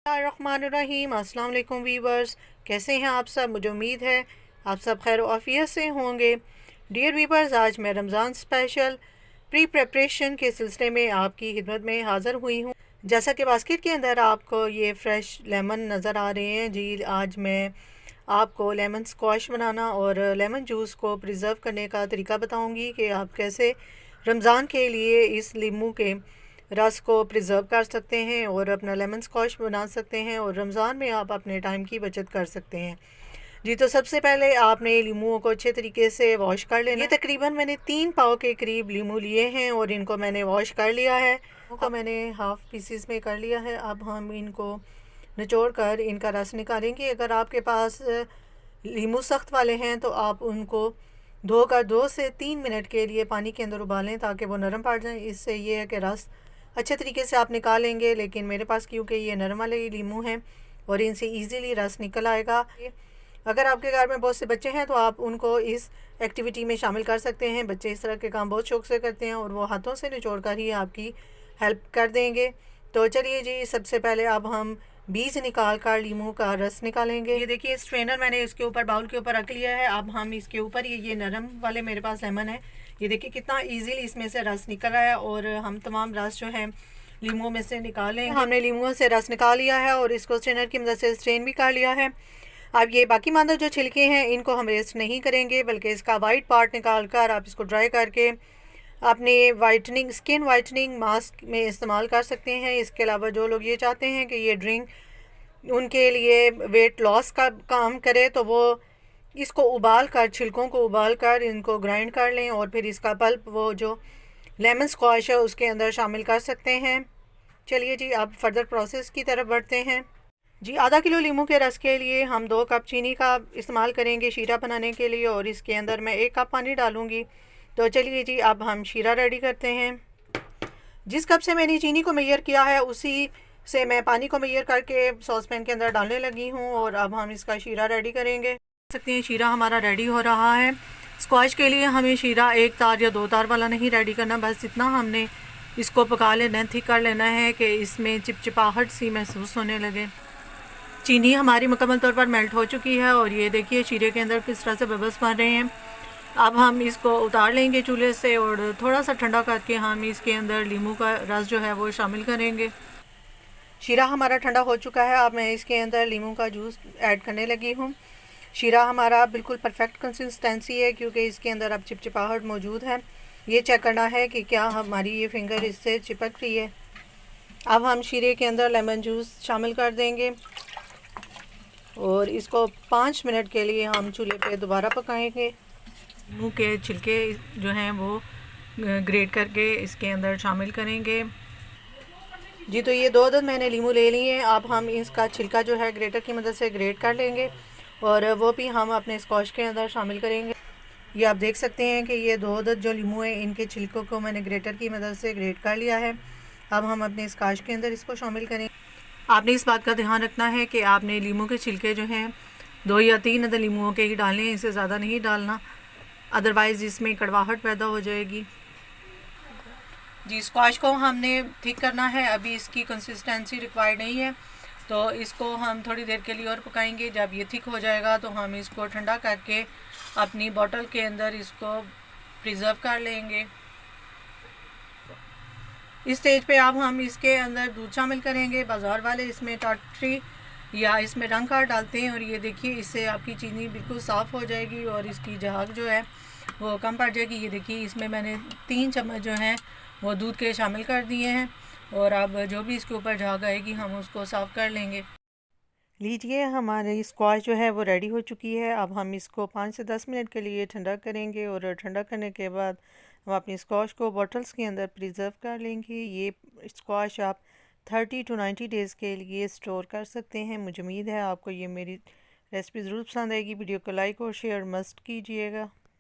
बिस्मिल्लाहिर्रहमानिर्रहीम। अस्सलाम वालेकुम वीवर्स, कैसे हैं आप सब? मुझे उम्मीद है आप सब खैर आफियत से होंगे। डियर वीवर्स, आज मैं रमज़ान स्पेशल प्री प्रेपरेशन के सिलसिले में आपकी खिदमत में हाज़िर हुई हूँ। जैसा कि बास्केट के अंदर आपको ये फ़्रेश लेमन नज़र आ रहे हैं जी, आज मैं आपको लेमन स्क्वाश बनाना और लेमन जूस को प्रिज़र्व करने का तरीका बताऊँगी कि आप कैसे रमज़ान के लिए इस लीमू के रस को प्रिज़र्व कर सकते हैं और अपना लेमन स्क्वाश बना सकते हैं और रमज़ान में आप अपने टाइम की बचत कर सकते हैं जी। तो सबसे पहले आपने लीमुओं को अच्छे तरीके से वॉश कर लेना। ये तकरीबन मैंने 3 पाव के करीब लीमू लिए हैं और इनको मैंने वॉश कर लिया है। इनको मैंने हाफ़ पीसीस में कर लिया है। अब हम इनको निचोड़ कर इनका रस निकालेंगे। अगर आपके पास लीमू सख्त वाले हैं तो आप उनको धोकर 2 से 3 मिनट के लिए पानी के अंदर उबालें ताकि वो नरम पड़ जाएं। इससे ये है कि रस अच्छे तरीके से आप निकालेंगे। लेकिन मेरे पास क्योंकि ये नरम वाले लीमू हैं और इनसे इजीली रस निकल आएगा। अगर आपके घर में बहुत से बच्चे हैं तो आप उनको इस एक्टिविटी में शामिल कर सकते हैं। बच्चे इस तरह के काम बहुत शौक से करते हैं और वो हाथों से निचोड़ कर ही आपकी हेल्प कर देंगे। तो चलिए जी, सबसे पहले अब हम बीज निकाल कर लीमू का रस निकालेंगे। ये देखिए, स्ट्रेनर मैंने इसके ऊपर बाउल के ऊपर रख लिया है। अब हम इसके ऊपर ये नरम वाले मेरे पास लेमन है, ये देखिए कितना इजीली इसमें से रस निकल रहा है और हम तमाम रस जो है लीमू में से निकालें। हमने लीमुओं से रस निकाल लिया है और इसको स्ट्रेनर की मदद से स्ट्रेन भी कर लिया है। अब ये बाकी मांदा जो छिलके हैं इनको हम वेस्ट नहीं करेंगे, बल्कि इसका वाइट पार्ट निकाल कर आप इसको ड्राई करके अपने वाइटनिंग स्किन वाइटनिंग मास्क में इस्तेमाल कर सकते हैं। इसके अलावा जो लोग ये चाहते हैं कि ये ड्रिंक उनके लिए वेट लॉस का काम करे तो वो इसको उबाल कर, छिलकों को उबाल कर इनको ग्राइंड कर लें और फिर इसका पल्प वो जो लेमन स्क्वाश है उसके अंदर शामिल कर सकते हैं। चलिए जी, अब फर्दर प्रोसेस की तरफ बढ़ते हैं जी। आधा किलो लीमू के रस के लिए हम 2 कप चीनी का इस्तेमाल करेंगे शीरा बनाने के लिए और इसके अंदर मैं 1 कप पानी डालूँगी। तो चलिए जी, अब हम शीरा रेडी करते हैं। जिस कप से मैंने चीनी को मेजर किया है उसी से मैं पानी को मेजर करके सॉस पैन के अंदर डालने लगी हूँ और अब हम इसका शीरा रेडी करेंगे। देख सकते हैं शीरा हमारा रेडी हो रहा है। स्क्वाश के लिए हमें शीरा 1 तार या 2 तार वाला नहीं रेडी करना, बस इतना हमने इसको पका लेना, थिक कर लेना है कि इसमें चिपचिपाहट सी महसूस होने लगे। चीनी हमारी मुकम्मल तौर पर मेल्ट हो चुकी है और ये देखिए शीरे के अंदर किस तरह से बबल्स बन रहे हैं। अब हम इसको उतार लेंगे चूल्हे से और थोड़ा सा ठंडा करके हम इसके अंदर लीमू का रस जो है वो शामिल करेंगे। शीरा हमारा ठंडा हो चुका है। अब मैं इसके अंदर लीमू का जूस ऐड करने लगी हूँ। शीरा हमारा बिल्कुल परफेक्ट कंसिस्टेंसी है क्योंकि इसके अंदर अब चिपचिपाहट मौजूद है। ये चेक करना है कि क्या हमारी ये फिंगर इससे चिपक रही है। अब हम शीरे के अंदर लेमन जूस शामिल कर देंगे और इसको 5 मिनट के लिए हम चूल्हे पे दोबारा पकाएंगे। लीमू के छिलके जो हैं वो ग्रेट करके इसके अंदर शामिल करेंगे जी। तो ये 2 अदद मैंने लीमू ले लिए हैं। अब हम इसका छिलका जो है ग्रेटर की मदद से ग्रेट कर लेंगे और वो भी हम अपने स्क्वाश के अंदर शामिल करेंगे। ये आप देख सकते हैं कि ये 2 अदद जो लीमू हैं इनके छिलकों को मैंने ग्रेटर की मदद से ग्रेट कर लिया है। अब हम अपने स्क्वाश के अंदर इसको शामिल करेंगे। आपने इस बात का ध्यान रखना है कि आपने लीमू के छिलके जो हैं 2 या 3 अदद लीमुओं के ही डालने हैं, इससे ज़्यादा नहीं डालना, अदरवाइज़ इसमें कड़वाहट पैदा हो जाएगी जी। स्क्वाश को हमने थिक करना है, अभी इसकी कंसिस्टेंसी रिक्वायर्ड नहीं है तो इसको हम थोड़ी देर के लिए और पकाएंगे। जब ये थिक हो जाएगा तो हम इसको ठंडा करके अपनी बोतल के अंदर इसको प्रिज़र्व कर लेंगे। इस स्टेज पे अब हम इसके अंदर दूध शामिल करेंगे। बाज़ार वाले इसमें टाटरी या इसमें रंग कार्ड डालते हैं और ये देखिए इससे आपकी चीनी बिल्कुल साफ़ हो जाएगी और इसकी झाग जो है वो कम पड़ जाएगी। ये देखिए इसमें मैंने 3 चम्मच जो हैं वो दूध के शामिल कर दिए हैं और अब जो भी इसके ऊपर झाग आएगी हम उसको साफ़ कर लेंगे। लीजिए, हमारी स्क्वाश जो है वो रेडी हो चुकी है। अब हम इसको 5 से 10 मिनट के लिए ठंडा करेंगे और ठंडा करने के बाद हम अपनी स्क्वाश को बॉटल्स के अंदर प्रिज़र्व कर लेंगे। ये स्क्वाश आप 30 to 90 डेज़ के लिए स्टोर कर सकते हैं। मुझे उम्मीद है आपको ये मेरी रेसिपी ज़रूर पसंद आएगी। वीडियो को लाइक और शेयर मस्ट कीजिएगा।